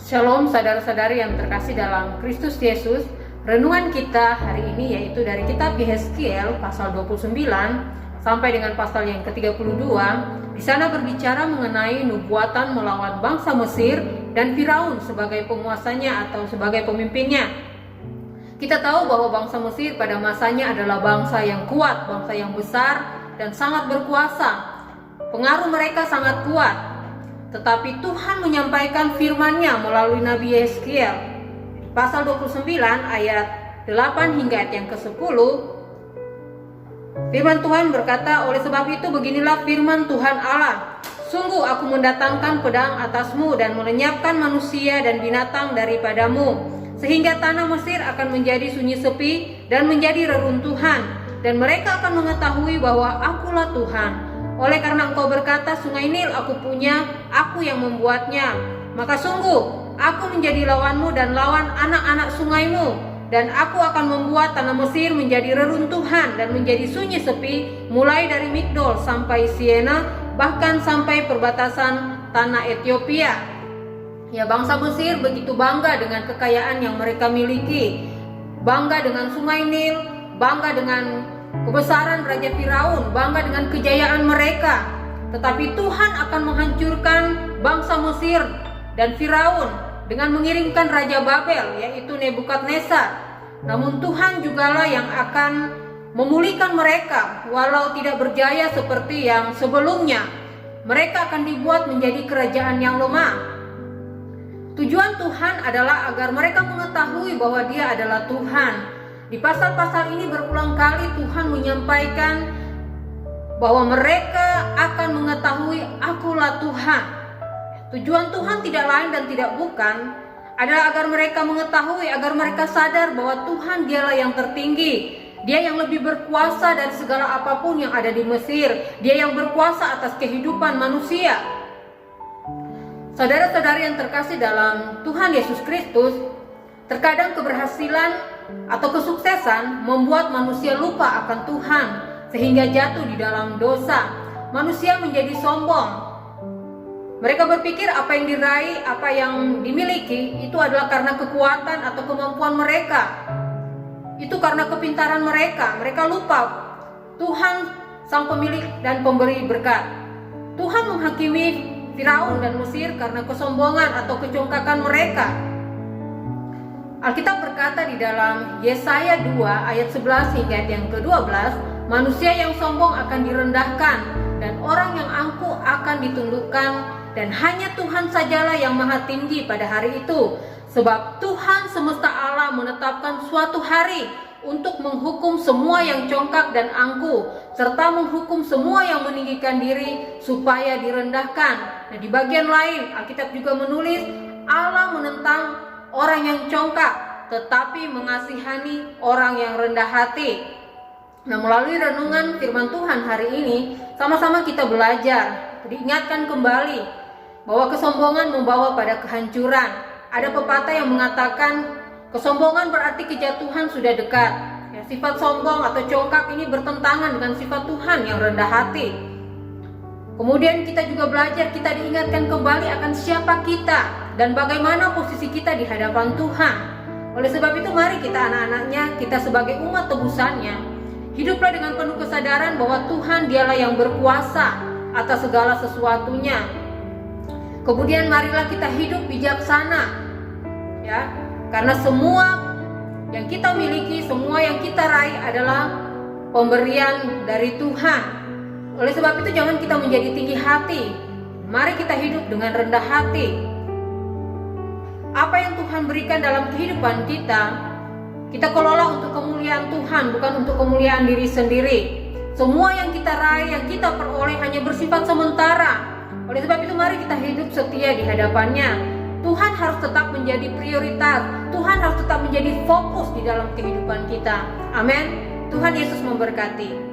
Shalom saudara-saudari yang terkasih dalam Kristus Yesus. Renungan kita hari ini yaitu dari kitab Yehezkiel pasal 29 sampai dengan pasal yang ke-32. Di sana berbicara mengenai nubuatan melawan bangsa Mesir dan Firaun sebagai penguasanya atau sebagai pemimpinnya. Kita tahu bahwa bangsa Mesir pada masanya adalah bangsa yang kuat, bangsa yang besar dan sangat berkuasa. Pengaruh mereka sangat kuat. Tetapi Tuhan menyampaikan firman-Nya melalui Nabi Yehezkiel. Pasal 29 ayat 8 hingga ayat yang ke-10. Firman Tuhan berkata, oleh sebab itu beginilah firman Tuhan Allah. Sungguh aku mendatangkan pedang atasmu dan melenyapkan manusia dan binatang daripadamu, sehingga tanah Mesir akan menjadi sunyi sepi dan menjadi reruntuhan, dan mereka akan mengetahui bahwa akulah Tuhan. Oleh karena engkau berkata, sungai Nil aku punya, aku yang membuatnya, maka sungguh aku menjadi lawanmu dan lawan anak-anak sungaimu, dan aku akan membuat tanah Mesir menjadi reruntuhan dan menjadi sunyi sepi, mulai dari Migdol sampai Siena, bahkan sampai perbatasan tanah Ethiopia. Ya, bangsa Mesir begitu bangga dengan kekayaan yang mereka miliki, bangga dengan sungai Nil, bangga dengan kebesaran Raja Firaun, bangga dengan kejayaan mereka. Tetapi Tuhan akan menghancurkan bangsa Mesir dan Firaun dengan mengirimkan Raja Babel, yaitu Nebukadnezar. Namun Tuhan jugalah yang akan memulihkan mereka, walau tidak berjaya seperti yang sebelumnya. Mereka akan dibuat menjadi kerajaan yang lemah. Tujuan Tuhan adalah agar mereka mengetahui bahwa Dia adalah Tuhan. Di pasal-pasal ini berulang kali Tuhan menyampaikan bahwa mereka akan mengetahui akulah Tuhan. Tujuan Tuhan tidak lain dan tidak bukan adalah agar mereka mengetahui, agar mereka sadar bahwa Tuhan Dialah yang tertinggi. Dia yang lebih berkuasa dari segala apapun yang ada di Mesir. Dia yang berkuasa atas kehidupan manusia. Saudara-saudari yang terkasih dalam Tuhan Yesus Kristus, terkadang keberhasilan atau kesuksesan membuat manusia lupa akan Tuhan sehingga jatuh di dalam dosa. Manusia menjadi sombong. Mereka berpikir apa yang diraih, apa yang dimiliki itu adalah karena kekuatan atau kemampuan mereka. Itu karena kepintaran mereka. Mereka lupa Tuhan sang pemilik dan pemberi berkat. Tuhan menghakimi Firaun dan Mesir karena kesombongan atau kecongkakan mereka. Alkitab berkata di dalam Yesaya 2 ayat 11 hingga ayat yang ke-12, manusia yang sombong akan direndahkan dan orang yang angkuh akan ditundukkan, dan hanya Tuhan sajalah yang maha tinggi pada hari itu. Sebab Tuhan semesta Allah menetapkan suatu hari untuk menghukum semua yang congkak dan angkuh, serta menghukum semua yang meninggikan diri supaya direndahkan. Nah, di bagian lain Alkitab juga menulis Allah menentang orang yang congkak, tetapi mengasihani orang yang rendah hati. Nah, melalui renungan firman Tuhan hari ini, sama-sama kita belajar, diingatkan kembali bahwa kesombongan membawa pada kehancuran. Ada pepatah yang mengatakan, kesombongan berarti kejatuhan sudah dekat. Ya, sifat sombong atau congkak ini bertentangan dengan sifat Tuhan yang rendah hati. Kemudian kita juga belajar, kita diingatkan kembali akan siapa kita dan bagaimana posisi kita di hadapan Tuhan. Oleh sebab itu mari kita anak-anaknya, kita sebagai umat tebusannya, hiduplah dengan penuh kesadaran bahwa Tuhan Dialah yang berkuasa atas segala sesuatunya. Kemudian marilah kita hidup bijaksana, ya, karena semua yang kita miliki, semua yang kita raih adalah pemberian dari Tuhan. Oleh sebab itu jangan kita menjadi tinggi hati. Mari kita hidup dengan rendah hati. Apa yang Tuhan berikan dalam kehidupan kita, kita kelola untuk kemuliaan Tuhan, bukan untuk kemuliaan diri sendiri. Semua yang kita raih, yang kita peroleh hanya bersifat sementara. Oleh sebab itu mari kita hidup setia di hadapannya. Tuhan harus tetap menjadi prioritas. Tuhan harus tetap menjadi fokus di dalam kehidupan kita. Amin. Tuhan Yesus memberkati.